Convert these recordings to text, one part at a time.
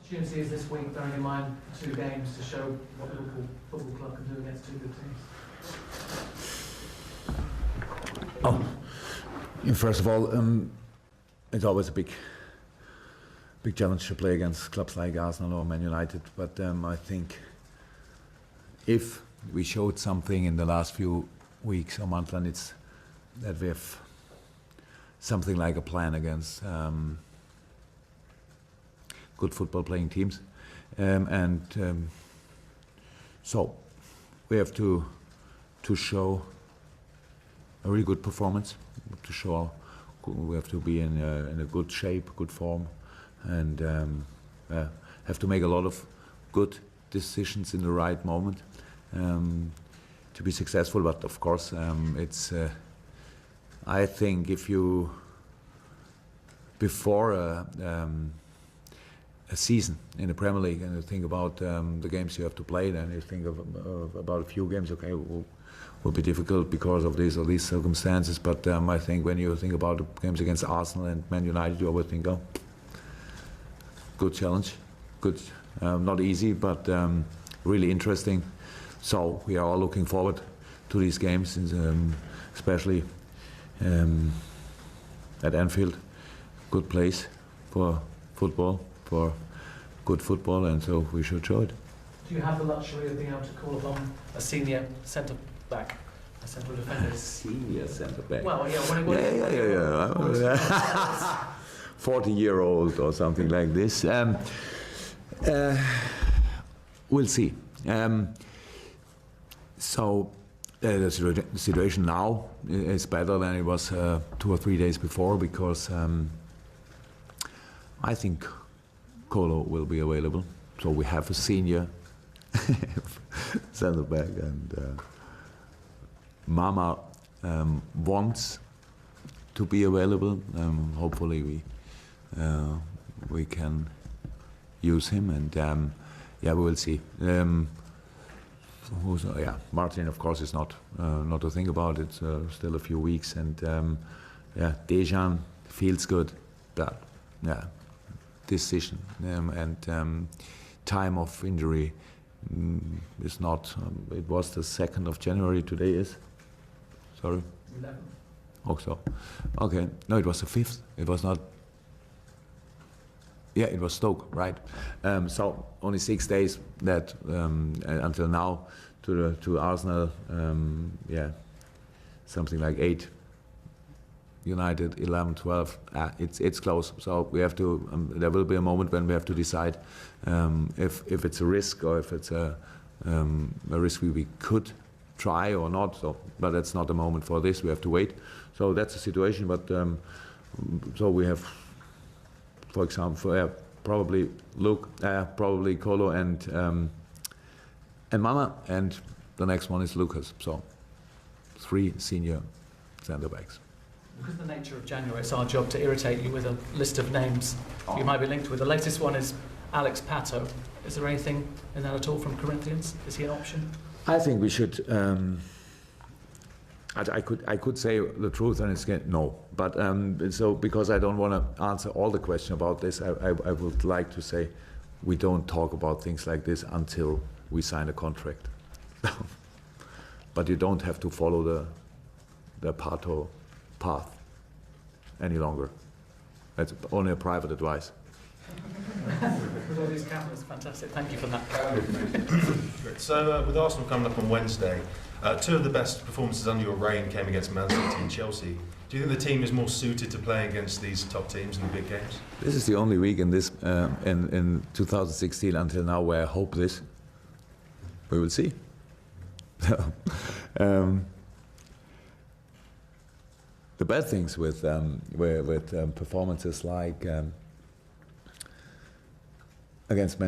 opportunity is this week, bearing in mind 2 games, to show what Liverpool Football Club can do against 2 good teams? First of all, it's always a big challenge to play against clubs like Arsenal or Man United. But I think if we showed something in the last few weeks or months, then it's that we have something like a plan against good football playing teams, so we have to show a really good performance, to show we have to be in a good shape, good form, and have to make a lot of good decisions in the right moment to be successful. But of course, it's I think if you before a season in the Premier League and you think about the games you have to play, then you think about a few games. Okay, will be difficult because of this or these circumstances. But I think when you think about the games against Arsenal and Man United, you always think, oh, good challenge, good, not easy, but really interesting. So we are all looking forward to these games, especially at Anfield. Good place for football, for good football, and so we should show it. Do you have the luxury of being able to call upon a senior centre-back, a central defender? Senior centre-back? Well, yeah. 40-year-old or something like this. We'll see. So the situation now is better than it was 2 or 3 days before, because I think Kolo will be available. So we have a senior centre back, and Mama wants to be available. Hopefully we can use him, and yeah, we will see. Martin, of course, is not to think about. It's still a few weeks, and yeah, Dejan feels good, but yeah, decision and time of injury is not. It was the 2nd of January. Today is, sorry, 11th. Oh, so okay. No, it was the 5th. It was not. Yeah, it was Stoke, right? So only 6 days that until now to Arsenal. Yeah, something like 8. United 11, 12. It's close. So we have to. There will be a moment when we have to decide if it's a risk or if it's a risk we could try or not. So, but that's not the moment for this. We have to wait. So that's the situation. But so we have, for example, probably probably Kolo and Mama, and the next one is Lucas. So 3 senior centre backs. Because of the nature of January, it's our job to irritate you with a list of names you might be linked with. The latest one is Alex Pato. Is there anything in that at all from Corinthians? Is he an option? I think we should. I could say the truth, and it's no. But so because I don't want to answer all the question about this, I would like to say we don't talk about things like this until we sign a contract. But you don't have to follow the Pato path any longer. That's only a private advice. With all these cameras, fantastic. Thank you for that. So with Arsenal coming up on Wednesday, 2 of the best performances under your reign came against Man City and Chelsea. Do you think the team is more suited to playing against these top teams in the big games? This is the only week in this in 2016 until now where I hope this. We will see. The bad things with performances like against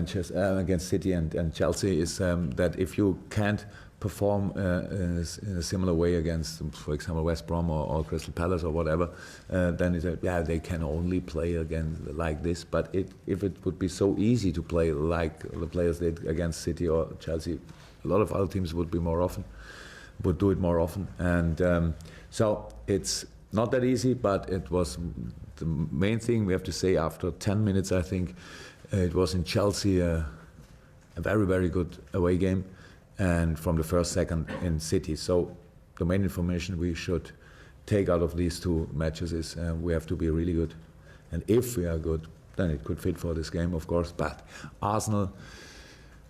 City and Chelsea is that if you can't perform in a similar way against, for example, West Brom or Crystal Palace or whatever, then it's they can only play again like this. But if it would be so easy to play like the players did against City or Chelsea, a lot of other teams would do it more often. And so it's not that easy, but it was the main thing we have to say after 10 minutes, I think. It was in Chelsea, a very, very good away game, and from the first, second in City. So the main information we should take out of these two matches is we have to be really good. And if we are good, then it could fit for this game, of course. But Arsenal,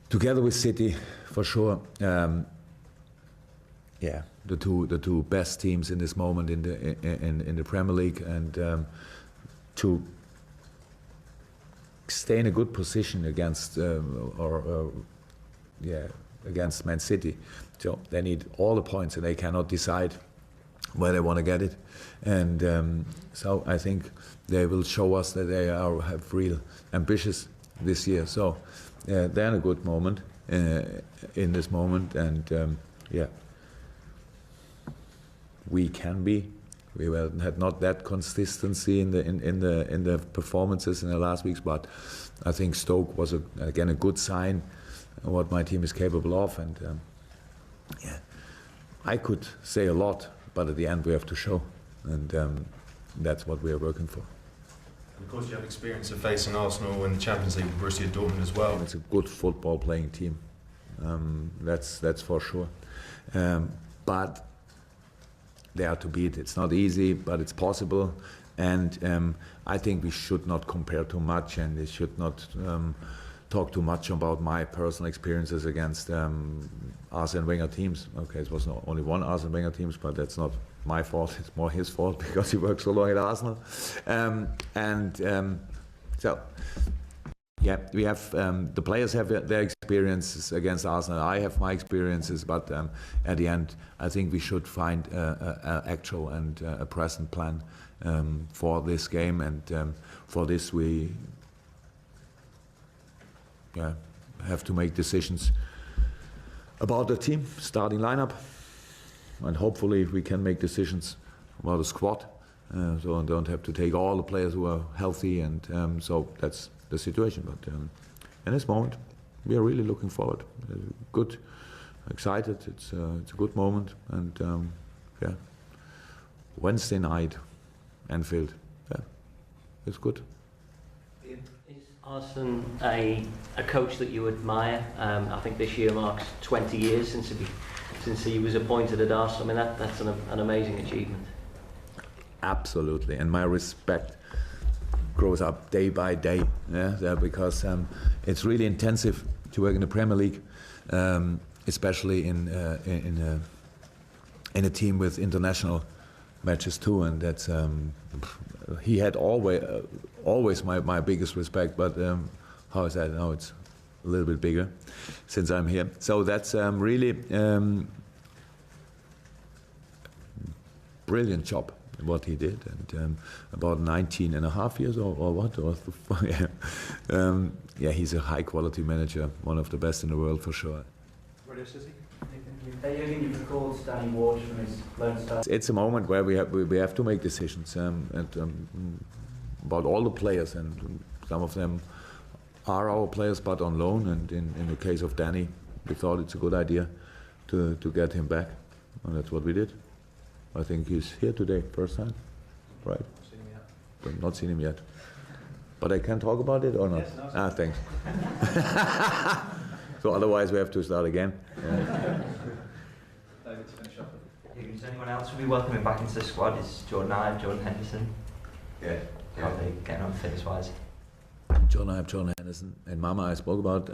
together with City, for sure, yeah, the two best teams in this moment in the Premier League, and to stay in a good position against against Man City. So they need all the points, and they cannot decide where they want to get it. And so I think they will show us that they have real ambitious this year. So they're in a good moment in this moment, and yeah, we can be. We had not that consistency in the performances in the last weeks, but I think Stoke was again a good sign of what my team is capable of. And yeah, I could say a lot, but at the end we have to show, and that's what we are working for. And of course, you have experience of facing Arsenal in the Champions League with Borussia Dortmund as well. It's a good football playing team, that's for sure. But they are to beat. It's not easy, but it's possible. And I think we should not compare too much, and we should not talk too much about my personal experiences against Arsene Wenger teams. Okay, it was not only one Arsene Wenger teams, but that's not my fault. It's more his fault because he worked so long at Arsenal. So, yeah, we have the players have their experiences against Arsenal. I have my experiences, but at the end, I think we should find an actual and a present plan for this game, and for this we have to make decisions about the team, starting lineup, and hopefully we can make decisions about the squad, so I don't have to take all the players who are healthy, and so that's the situation. But in this moment, we are really looking forward. Good, excited. It's a good moment, and yeah, Wednesday night, Anfield. Yeah, it's good. Is Arsene a coach that you admire? I think this year marks 20 years since he was appointed at Arsene. I mean, that's an amazing achievement. Absolutely, and my respect grows up day by day, because it's really intensive to work in the Premier League, especially in a team with international matches too, and that's he had always my biggest respect, but how is that now? It's a little bit bigger since I'm here. So that's really brilliant job what he did, and about 19 and a half years or what, or yeah, he's a high quality manager, one of the best in the world for sure. Jürgen, you've recalled Danny Ward from his loan start. It's a moment where we have to make decisions about all the players, and some of them are our players but on loan, and in the case of Danny, we thought it's a good idea to get him back, and that's what we did. I think he's here today, first time, right? Not seen him yet. But I can talk about it or not? Yes, no, thanks. So otherwise we have to start again. David, to finish up. Is anyone else will be welcoming back into the squad? Is Jordan Ive, Jordan Henderson? Yeah. How are they getting on fitness-wise? John Ive, Jordan Henderson, and Mama I spoke about.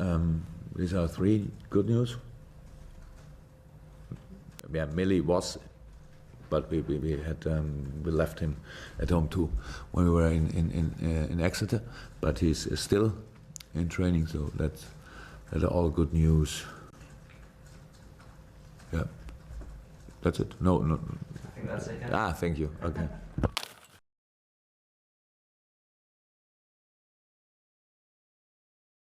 These are three good news. Yeah, Millie was, but we left him at home too when we were in Exeter. But he's still in training, so that's all good news. Yeah, that's it. No. I think that's it. Yeah. Thank you. Okay.